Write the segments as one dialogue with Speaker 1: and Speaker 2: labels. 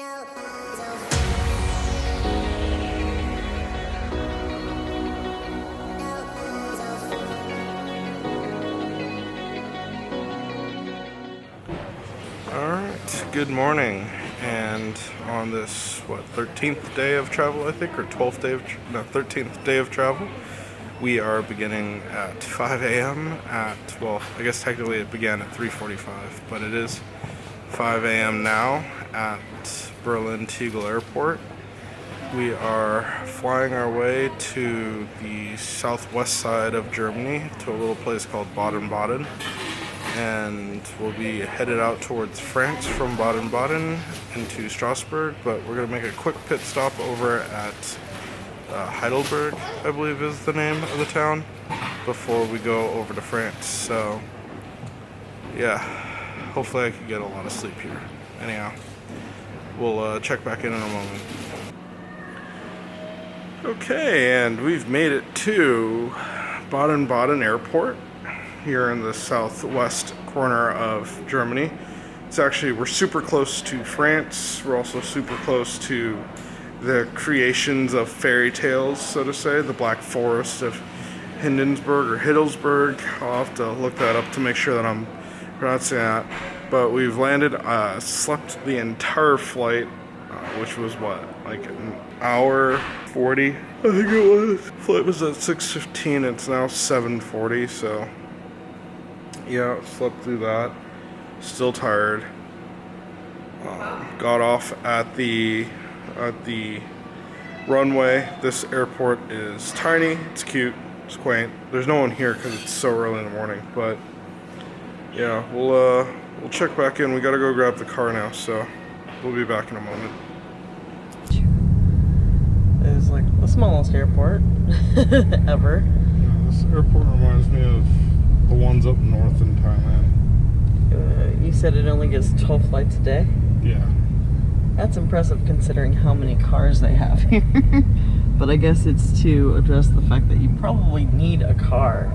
Speaker 1: Alright, good morning, and on this, 13th day of travel, I think, or 12th day of, 13th day of travel, we are beginning at 5 a.m. well, I guess technically it began at 3:45, but it is 5 a.m. now at Berlin-Tegel Airport. We are flying our way to the southwest side of Germany, to a little place called Baden-Baden. And we'll be headed out towards France from Baden-Baden into Strasbourg, but we're going to make a quick pit stop over at Heidelberg, I believe is the name of the town, before we go over to France. So, yeah, hopefully I can get a lot of sleep here. Anyhow, we'll check back in a moment. Okay, and we've made it to Baden-Baden Airport, here in the southwest corner of Germany. We're super close to France. We're also super close to the creations of fairy tales, so to say, the Black Forest of Hindenburg or Hiddlesburg. I'll have to look that up to make sure that I'm pronouncing that. But we've landed, slept the entire flight, which was like an hour 40, I think it was. Flight was at 6:15, it's now 7:40, so yeah, slept through that. Still tired. Got off at the runway. This airport is tiny. It's cute. It's quaint. There's no one here because it's so early in the morning. But yeah, we'll check back in. We gotta go grab the car now, so we'll be back in a moment.
Speaker 2: It's like the smallest airport ever.
Speaker 1: Yeah, this airport reminds me of the ones up north in Thailand.
Speaker 2: You said it only gets 12 flights a day?
Speaker 1: Yeah.
Speaker 2: That's impressive considering how many cars they have here. But I guess it's to address the fact that you probably need a car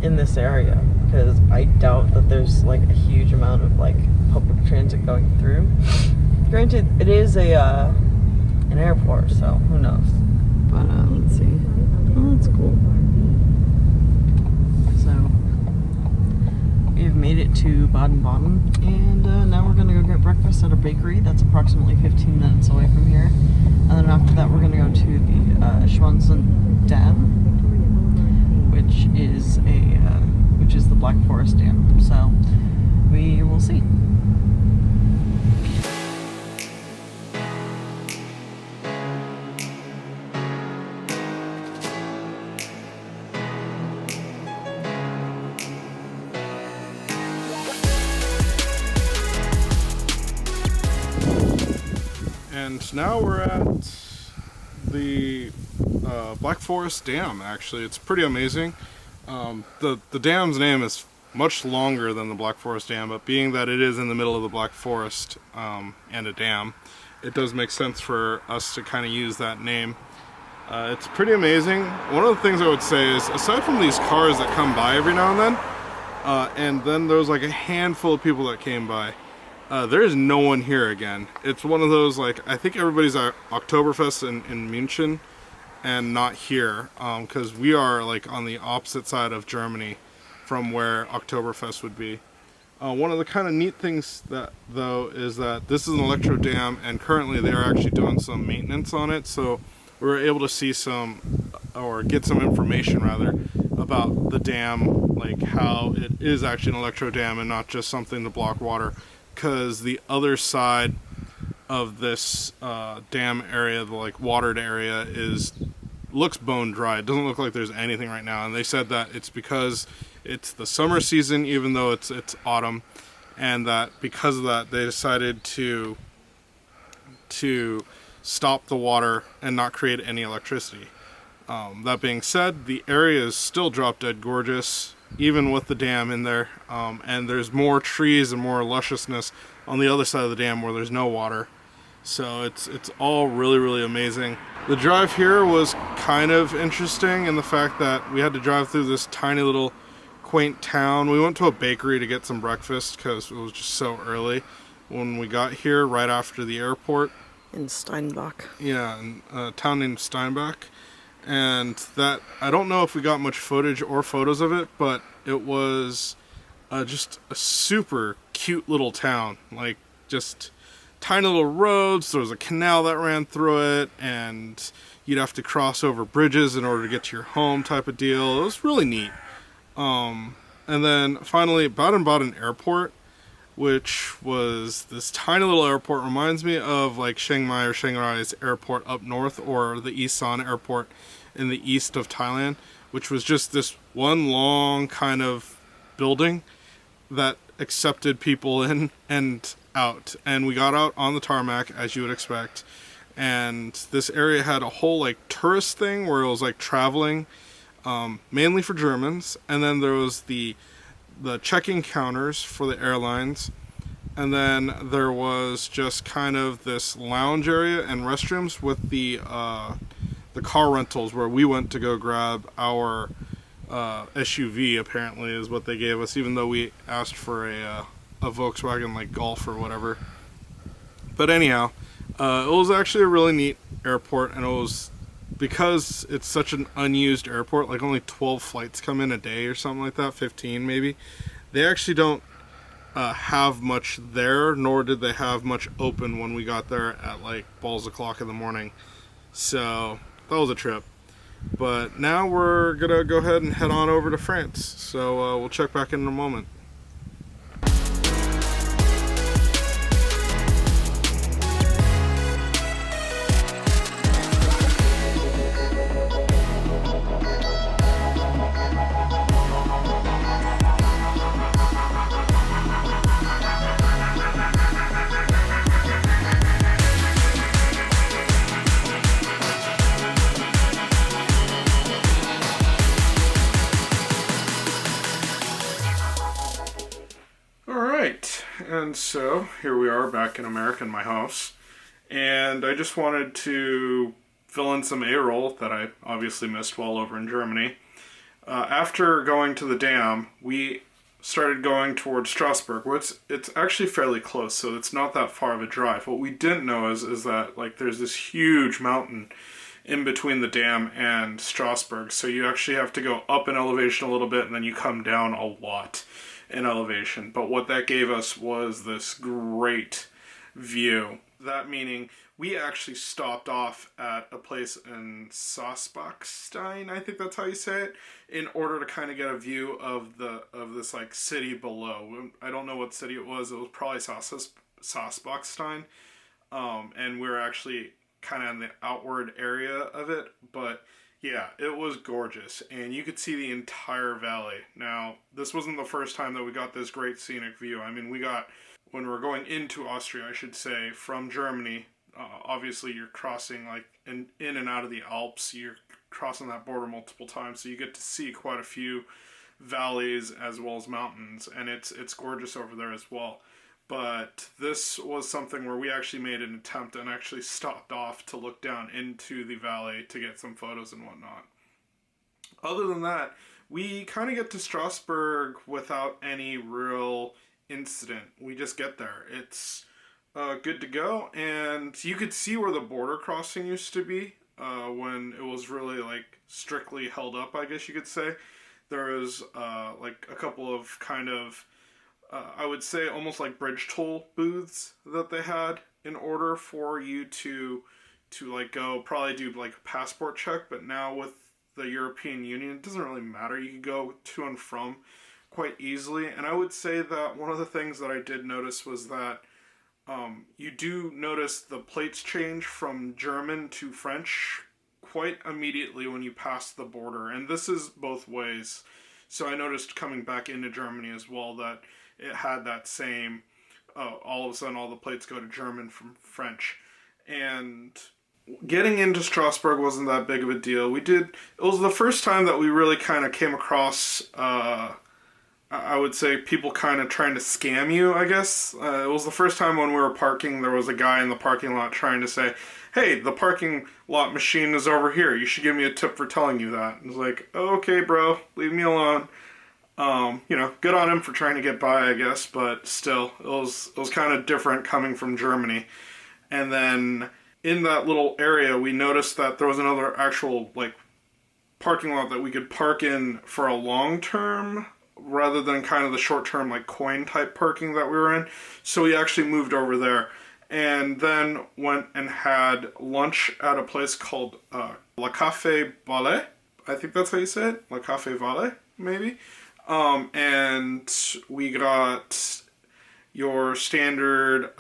Speaker 2: in this area, because I doubt that there's like a huge amount of like public transit going through. Granted, it is an airport, so who knows. But let's see. Oh, that's cool. We've made it to Baden-Baden, and now we're going to go get breakfast at a bakery that's approximately 15 minutes away from here. And then after that we're going to go to the Schwarzenbach Dam, which is the Black Forest Dam. So we will see.
Speaker 1: And now we're at the Black Forest Dam, actually. It's pretty amazing. The dam's name is much longer than the Black Forest Dam, but being that it is in the middle of the Black Forest and a dam, it does make sense for us to kind of use that name. It's pretty amazing. One of the things I would say is, aside from these cars that come by every now and then there was like a handful of people that came by, there's no one here again. It's one of those, like, I think everybody's at Oktoberfest in München and not here, because we are like on the opposite side of Germany from where Oktoberfest would be. One of the kind of neat things that though is that this is an electro dam, and currently they are actually doing some maintenance on it, so we were able to see get some information rather about the dam, like how it is actually an electro dam and not just something to block water. Because the other side of this dam area, the like watered area, looks bone dry. It doesn't look like there's anything right now, and they said that it's because it's the summer season, even though it's autumn, and that because of that they decided to stop the water and not create any electricity. That being said, the area is still drop dead gorgeous, even with the dam in there, and there's more trees and more lusciousness on the other side of the dam where there's no water. So it's all really, really amazing. The drive here was kind of interesting in the fact that we had to drive through this tiny little quaint town. We went to a bakery to get some breakfast because it was just so early, when we got here, right after the airport.
Speaker 2: In Steinbach.
Speaker 1: Yeah, in a town named Steinbach. And that, I don't know if we got much footage or photos of it, but it was just a super cute little town. Like, just tiny little roads. There was a canal that ran through it, and you'd have to cross over bridges in order to get to your home type of deal. It was really neat. And then finally, Baden-Baden Airport, which was this tiny little airport, reminds me of like Chiang Mai or Chiang Rai's airport up north, or the Isan Airport in the east of Thailand, which was just this one long kind of building that accepted people in and out. And we got out on the tarmac, as you would expect, and this area had a whole like tourist thing where it was like traveling, mainly for Germans, and then there was the check-in counters for the airlines, and then there was just kind of this lounge area and restrooms with the car rentals, where we went to go grab our SUV, apparently is what they gave us, even though we asked for a Volkswagen like Golf or whatever. But anyhow, it was actually a really neat airport, and it was, because it's such an unused airport, like only 12 flights come in a day or something like that, 15 maybe. They actually don't have much there, nor did they have much open when we got there at like balls o'clock in the morning. So that was a trip. But now we're gonna go ahead and head on over to France. So we'll check back in a moment. And so here we are back in America in my house, and I just wanted to fill in some A-roll that I obviously missed while over in Germany. After going to the dam, we started going towards Strasbourg, which it's actually fairly close, so it's not that far of a drive. What we didn't know is that like there's this huge mountain in between the dam and Strasbourg, so you actually have to go up in elevation a little bit, and then you come down a lot in elevation. But what that gave us was this great view. That meaning we actually stopped off at a place in Sasbachwalden, I think that's how you say it, in order to kind of get a view of this like city below. I don't know what city it was. It was probably Sasbachwalden, and we were actually kind of in the outward area of it, but yeah, it was gorgeous, and you could see the entire valley. Now, this wasn't the first time that we got this great scenic view. I mean, we got, when we were going into Austria, I should say, from Germany, obviously you're crossing like in and out of the Alps, you're crossing that border multiple times, so you get to see quite a few valleys as well as mountains, and it's gorgeous over there as well. But this was something where we actually made an attempt and actually stopped off to look down into the valley to get some photos and whatnot. Other than that, we kind of get to Strasbourg without any real incident. We just get there. It's good to go, and you could see where the border crossing used to be when it was really like strictly held up, I guess you could say. There was like a couple of kind of I would say almost like bridge toll booths that they had in order for you to like go probably do like a passport check. But now with the European Union, it doesn't really matter. You can go to and from quite easily. And I would say that one of the things that I did notice was that you do notice the plates change from German to French quite immediately when you pass the border. And this is both ways. So I noticed coming back into Germany as well that it had that same, all of a sudden all the plates go to German from French. And getting into Strasbourg wasn't that big of a deal. It was the first time that we really kind of came across, I would say, people kind of trying to scam you, I guess. It was the first time when we were parking, there was a guy in the parking lot trying to say, hey, the parking lot machine is over here. You should give me a tip for telling you that. And I was like, oh, okay, bro, leave me alone. You know, good on him for trying to get by, I guess, but still, it was kind of different coming from Germany. And then in that little area, we noticed that there was another actual, like, parking lot that we could park in for a long term rather than kind of the short term, like, coin type parking that we were in. So we actually moved over there and then went and had lunch at a place called La Cafe Valet. I think that's how you say it. La Cafe Valet, maybe. And we got your standard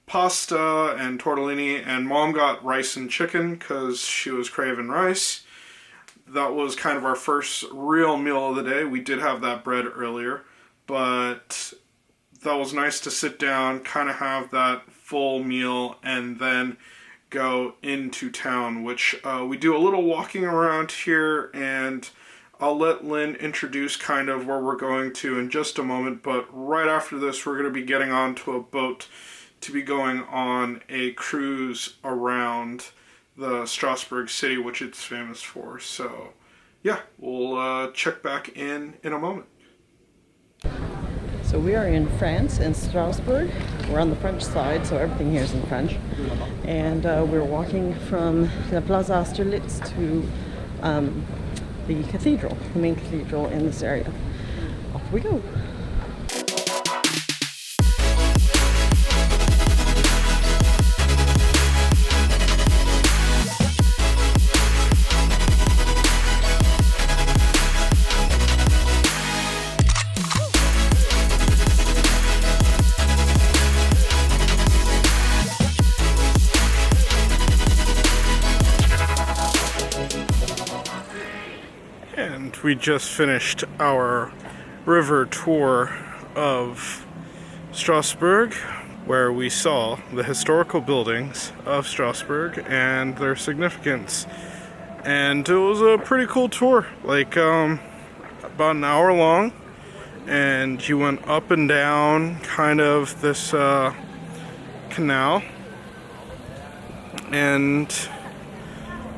Speaker 1: pasta and tortellini, and Mom got rice and chicken because she was craving rice. That was kind of our first real meal of the day. We did have that bread earlier, but that was nice to sit down, kind of have that full meal, and then go into town, which we do a little walking around here, and I'll let Lynn introduce kind of where we're going to in just a moment, but right after this we're going to be getting onto a boat to be going on a cruise around the Strasbourg city, which it's famous for. So yeah, we'll check back in a moment.
Speaker 2: So we are in France, in Strasbourg. We're on the French side, so everything here is in French. And we're walking from the Place Austerlitz to the cathedral, the main cathedral in this area. Off we go.
Speaker 1: We just finished our river tour of Strasbourg, where we saw the historical buildings of Strasbourg and their significance. And it was a pretty cool tour, like about an hour long, and you went up and down kind of this canal, and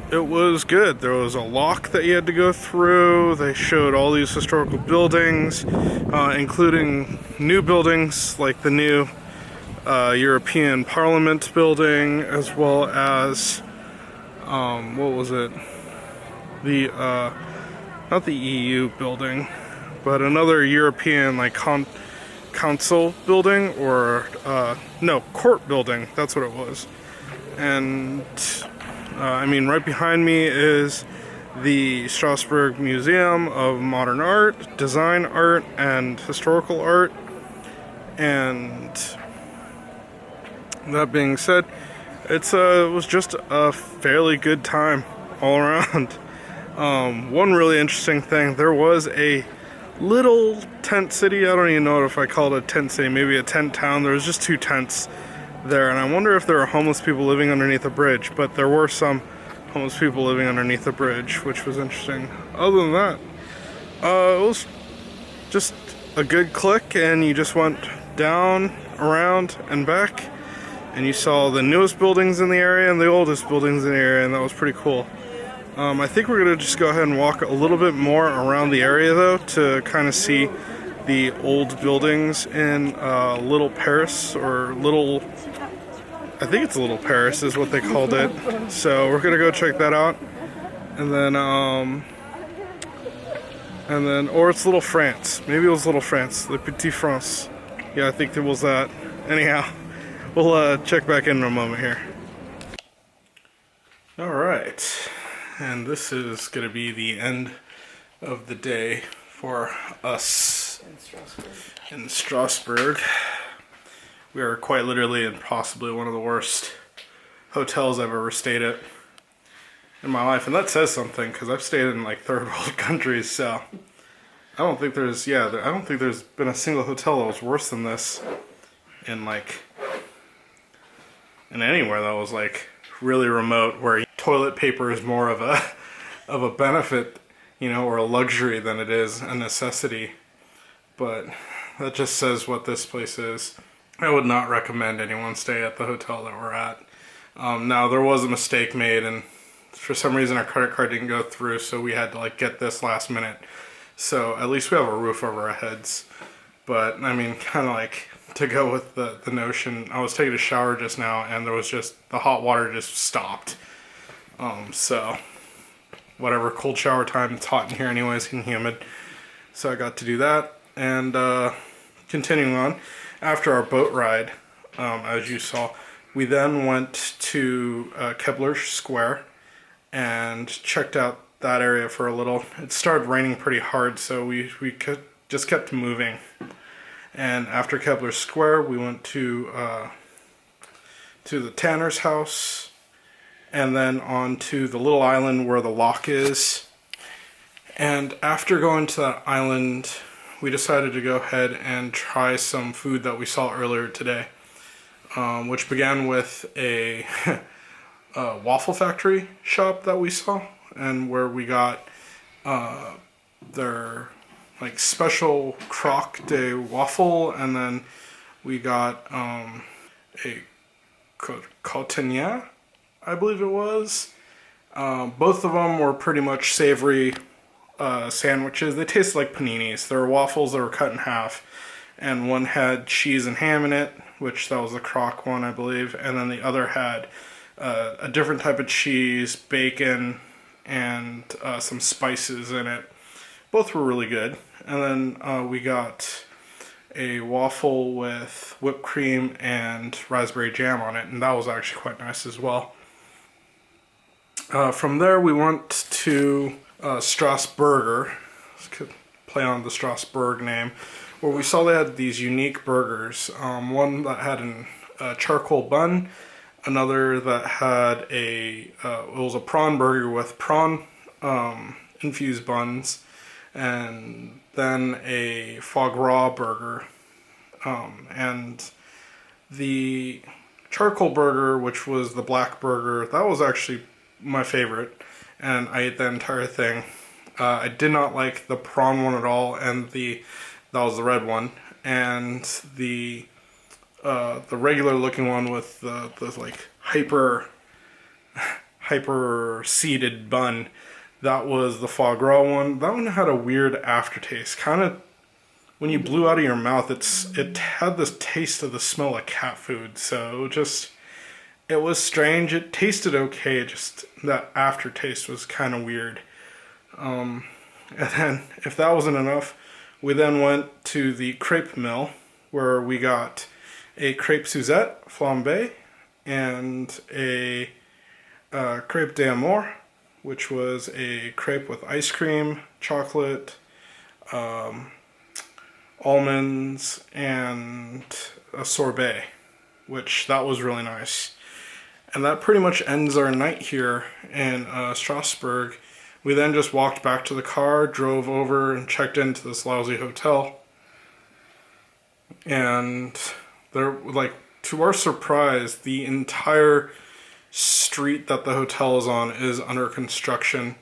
Speaker 1: it was good. There was a lock that you had to go through. They showed all these historical buildings, including new buildings like the new European Parliament building, as well as, what was it? The, not the EU building, but another European, like, council building, or, no, court building. That's what it was. And I mean, right behind me is the Strasbourg Museum of Modern Art, Design Art, and Historical Art. And that being said, it was just a fairly good time all around. One really interesting thing, there was a little tent city. I don't even know if I call it a tent city, maybe a tent town. There was just 2 tents there, and I wonder if there are homeless people living underneath a bridge, but there were some homeless people living underneath the bridge, which was interesting. Other than that, it was just a good click, and you just went down, around, and back, and you saw the newest buildings in the area and the oldest buildings in the area, and that was pretty cool. I think we're going to just go ahead and walk a little bit more around the area, though, to kind of see the old buildings in Little Paris, or Little, I think it's Little Paris is what they called it. So we're gonna go check that out, and then, or it's Little France. Maybe it was Little France, Le Petit France. Yeah, I think it was that. Anyhow, we'll check back in a moment here. All right, and this is gonna be the end of the day for us in Strasbourg. We are quite literally in possibly one of the worst hotels I've ever stayed at in my life, and that says something, because I've stayed in like third world countries, so I don't think there's been a single hotel that was worse than this in anywhere that was like really remote, where toilet paper is more of a benefit, you know, or a luxury than it is a necessity. But that just says what this place is. I would not recommend anyone stay at the hotel that we're at. Now, there was a mistake made, and for some reason our credit card didn't go through, so we had to like get this last minute So at least we have a roof over our heads. But I mean, kind of like to go with the notion, I was taking a shower just now and there was just, the hot water just stopped. So whatever, cold shower time, it's hot in here anyways and humid. So I got to do that. And continuing on, after our boat ride, as you saw, we then went to Kepler Square and checked out that area for a little. It started raining pretty hard, so we just kept moving. And after Kepler Square, we went to the tanner's house, and then on to the little island where the lock is. And after going to that island, we decided to go ahead and try some food that we saw earlier today, which began with a waffle factory shop that we saw, and where we got their like special croque de waffle, and then we got a cotonnier, I believe it was. Both of them were pretty much savory sandwiches. They tasted like paninis. There were waffles that were cut in half, and one had cheese and ham in it, which that was the croque one, I believe, and then the other had a different type of cheese, bacon, and some spices in it. Both were really good. And then we got a waffle with whipped cream and raspberry jam on it, and that was actually quite nice as well. From there we went to Strassburger, play on the Strasbourg name, where we saw they had these unique burgers. One that had a charcoal bun, another that had it was a prawn burger with prawn infused buns, and then a foie gras burger. And the charcoal burger, which was the black burger, that was actually my favorite, and I ate the entire thing. I did not like the prawn one at all, and that was the red one, and the regular looking one with the like hyper seeded bun, that was the foie gras one. That one had a weird aftertaste, kind of when you blew out of your mouth. It had this taste of the smell of cat food, so it was strange. It tasted okay, just that aftertaste was kind of weird. And then, if that wasn't enough, we then went to the Crepe Mill, where we got a crepe Suzette flambé and a crepe d'amour, which was a crepe with ice cream, chocolate, almonds, and a sorbet, which that was really nice. And that pretty much ends our night here in Strasbourg. We then just walked back to the car, drove over and checked into this lousy hotel. And there, like, to our surprise, the entire street that the hotel is on is under construction.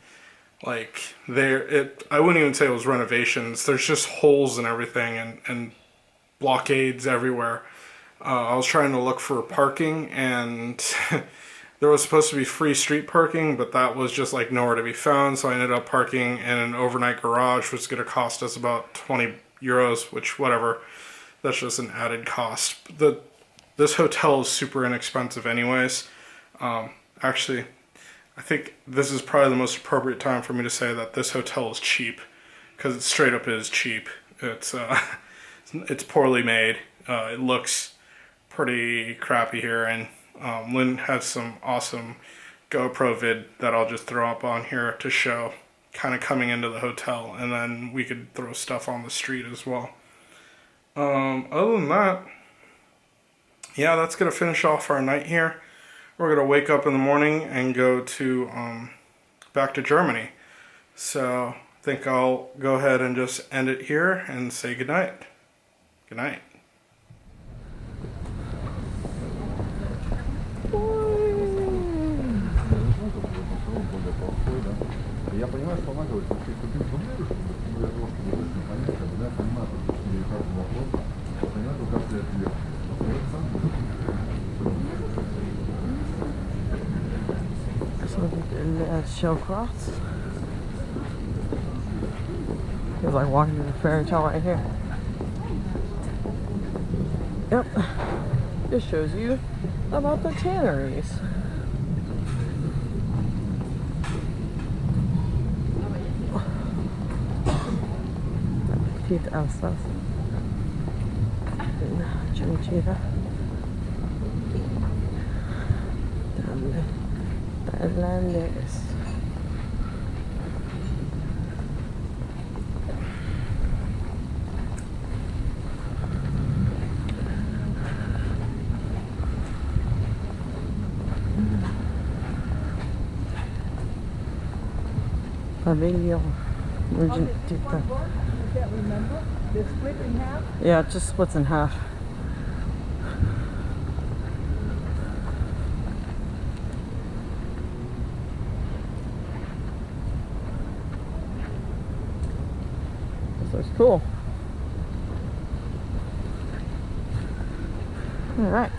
Speaker 1: Like, I wouldn't even say it was renovations. There's just holes and everything, and blockades everywhere. I was trying to look for parking, and there was supposed to be free street parking, but that was just like nowhere to be found. So I ended up parking in an overnight garage, which was going to cost us about 20 euros, which, whatever, that's just an added cost. This hotel is super inexpensive anyways. Actually, I think this is probably the most appropriate time for me to say that this hotel is cheap, because it straight up is cheap. It's poorly made. It looks pretty crappy here, and Lynn has some awesome GoPro vid that I'll just throw up on here to show kind of coming into the hotel, and then we could throw stuff on the street as well. Other than that, yeah, that's gonna finish off our night here. We're gonna wake up in the morning and go to back to Germany. So I think I'll go ahead and just end it here and say goodnight. Good night.
Speaker 3: Я понимаю, что она говорит, что ты купил футболку, чтобы я просто не понятно, когда я понимаю, что мне как вопрос, понятно, как ты ответишь.
Speaker 2: So the shellcross. Because I walked into the fairy tale right here. Yep. This shows you about the tanneries. Tief ist das. Chinchilla. Dann Landis. Pavilion.
Speaker 4: Can't remember. They're split in half.
Speaker 2: Yeah, it just splits in half. This looks cool. All right.